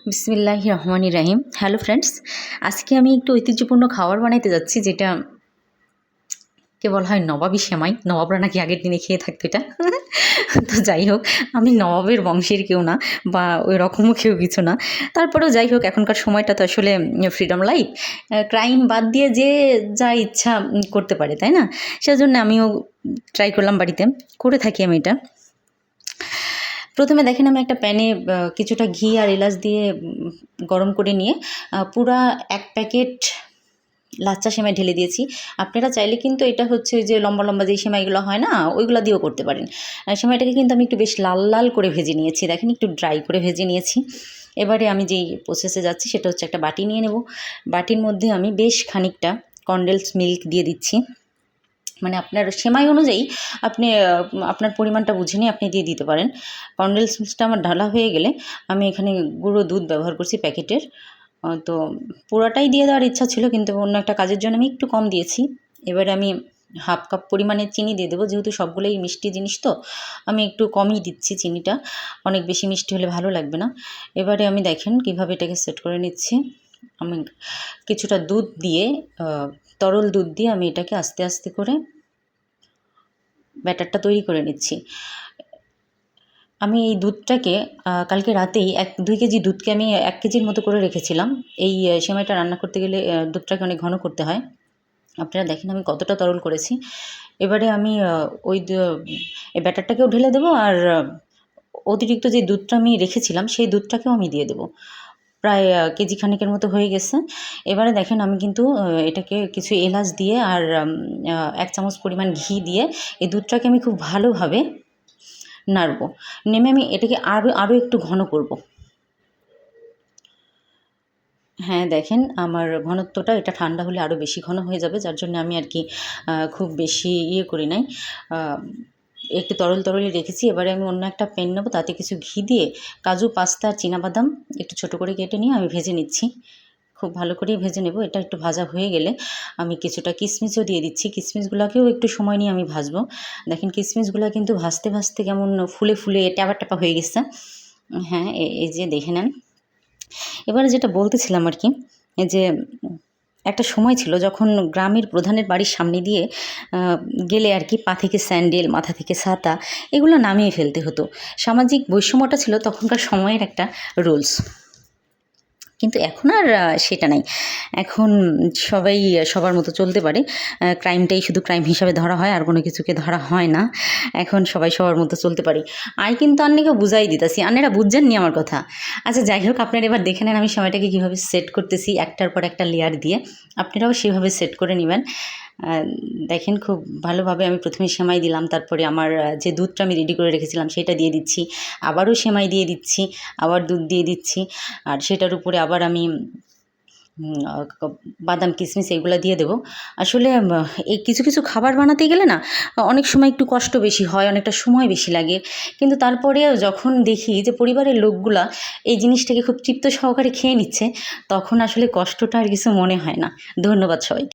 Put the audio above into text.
বিসমিল্লাহির রহমানির রহিম। Hello friends, আজকে আমি একটু ঐতিহ্যপূর্ণ খাবার বানাইতে যাচ্ছি, যেটা কে বলা হয় নবাবী সেমাই। নবাবরা নাকি আগের দিনে খেয়ে থাকতো এটা। তো যাই হোক, আমি নবাবের বংশের কেউ না, বা ওই রকমও কেউ কিছু না। তারপরেও যাই হোক, এখনকার সময়টা তো আসলে ফ্রিডম লাইফ, ক্রাইম বাদ দিয়ে যে যা ইচ্ছা করতে পারে, তাই না? সেজন্য আমিও ট্রাই করলাম, বাড়িতে করে থাকি আমি এটা। প্রথমে দেখেন, আমি একটা প্যানে কিছুটা ঘি আর এলাচ দিয়ে গরম করে নিয়ে পুরা 1 প্যাকেট লাচ্চা সেমাই ঢেলে দিয়েছি। আপনারা চাইলে কিন্তু এটা হচ্ছে ওই যে লম্বা লম্বা যেই সেমাইগুলো হয় না, ওইগুলো দিয়েও করতে পারেন। সেমাইটাকে কিন্তু আমি একটু বেশ লাল লাল করে ভেজে নিয়েছি, দেখেন একটু ড্রাই করে ভেজে নিয়েছি। এবারে আমি যেই প্রসেসে যাচ্ছি সেটা হচ্ছে একটা বাটি নিয়ে নেব। বাটির মধ্যে আমি বেশ খানিকটা কনডেন্স মিল্ক দিয়ে দিচ্ছি। মানে আপনার সেমাই অনুযায়ী আপনি আপনার পরিমাণটা বুঝে নিয়ে আপনি দিয়ে দিতে পারেন। কনডেন্স মিল্কটা আমার ঢালা হয়ে গেলে আমি এখানে গুঁড়ো দুধ ব্যবহার করছি প্যাকেটের। তো পুরাটাই দিয়ে দেওয়ার ইচ্ছা ছিল, কিন্তু অন্য একটা কাজের জন্য আমি একটু কম দিয়েছি। এবারে আমি হাফ কাপ পরিমাণে চিনি দিয়ে দেবো, যেহেতু সবগুলোই মিষ্টি জিনিস, তো আমি একটু কমই দিচ্ছি চিনিটা। অনেক বেশি মিষ্টি হলে ভালো লাগবে না। এবারে আমি দেখেন কীভাবে এটাকে সেট করে নিচ্ছি। আমি কিছুটা দুধ দিয়ে, তরল দুধ দিয়ে আমি এটাকে আস্তে আস্তে করে ব্যাটারটা তৈরি করে নিচ্ছি। আমি এই দুধটাকে কালকে রাতেই 2 কেজি দুধকে আমি 1 কেজির মতো করে রেখেছিলাম। এই সেমাইটা রান্না করতে গেলে দুধটাকে অনেক ঘন করতে হয়। আপনারা দেখেন আমি কতটা তরল করেছি। এবারে আমি ওই এই ব্যাটারটাকেও ঢেলে দেবো, আর অতিরিক্ত যে দুধটা আমি রেখেছিলাম সেই দুধটাকেও আমি দিয়ে দেবো। প্রায় কেজি খানেকের মতো হয়ে গেছে। এবারে দেখেন আমি কিন্তু এটাকে কিছু এলাচ দিয়ে আর 1 চামচ পরিমাণ ঘি দিয়ে এই দুধটাকে আমি খুব ভালোভাবে নাড়বো। নেমে আমি এটাকে আরও একটু ঘন করব। হ্যাঁ, দেখেন আমার ঘনত্বটা এটা ঠান্ডা হলে আরও বেশি ঘন হয়ে যাবে, যার জন্য আমি আর কি খুব বেশি করি নাই। একটু তরল তরলই রেখেছি। এবারে আমি অন্য একটা প্যান নেবো, তাতে কিছু ঘি দিয়ে কাজু, পাস্তা আর চিনাবাদাম একটু ছোটো করে কেটে নিয়ে আমি ভেজে নিচ্ছি। খুব ভালো করেই ভেজে নেব। এটা একটু ভাজা হয়ে গেলে আমি কিছুটা কিশমিশও দিয়ে দিচ্ছি। কিশমিশগুলোকেও একটু সময় নিয়ে আমি ভাজবো। দেখেন কিশমিশগুলো কিন্তু ভাজতে ভাজতে কেমন ফুলে ফুলে ট্যাপা ট্যাপা হয়ে গেছে। হ্যাঁ, এই যে দেখে নেন। এবারে যেটা বলতেছিলাম আর কি, যে একটা সময় ছিল যখন গ্রামের প্রধানের বাড়ির সামনে দিয়ে গেলে আর কি পা থেকে স্যান্ডেল, মাথা থেকে ছাতা এগুলো নামিয়ে ফেলতে হতো। সামাজিক বৈষম্যটা ছিল তখনকার সময়ের একটা রুলস। কিন্তু এখন আর সেটা নাই। এখন সবাই সবার মতো চলতে পারে। ক্রাইমটাই শুধু ক্রাইম হিসাবে ধরা হয়, আর কোনো কিছুকে ধরা হয় না। এখন সবাই সবার মতো চলতে পারি। আমি কিন্তু আন্নিকে বুঝাই দিতাছি, আন্নেরা বুঝছেননি আমার কথা। আচ্ছা যাই হোক, আপনারা এবার দেখে নেন আমি সময়টাকে কীভাবে সেট করতেছি, একটার পর একটা লেয়ার দিয়ে। আপনারাও সেভাবে সেট করে নেবেন। দেখেন খুব ভালোভাবে আমি প্রথমে সেমাই দিলাম, তারপরে আমার যে দুধটা আমি রেডি করে রেখেছিলাম সেটা দিয়ে দিচ্ছি, আবারও সেমাই দিয়ে দিচ্ছি, আবার দুধ দিয়ে দিচ্ছি, আর সেটার উপরে আবার আমি বাদাম, কিশমিশ এগুলো দিয়ে দেবো। আসলে এই কিছু কিছু খাবার বানাতে গেলে না অনেক সময় একটু কষ্ট বেশি হয়, অনেকটা সময় বেশি লাগে, কিন্তু তারপরেও যখন দেখি যে পরিবারের লোকগুলা এই জিনিসটাকে খুব তৃপ্ত সহকারে খেয়ে নিচ্ছে, তখন আসলে কষ্টটা আর কিছু মনে হয় না। ধন্যবাদ সবাইকে।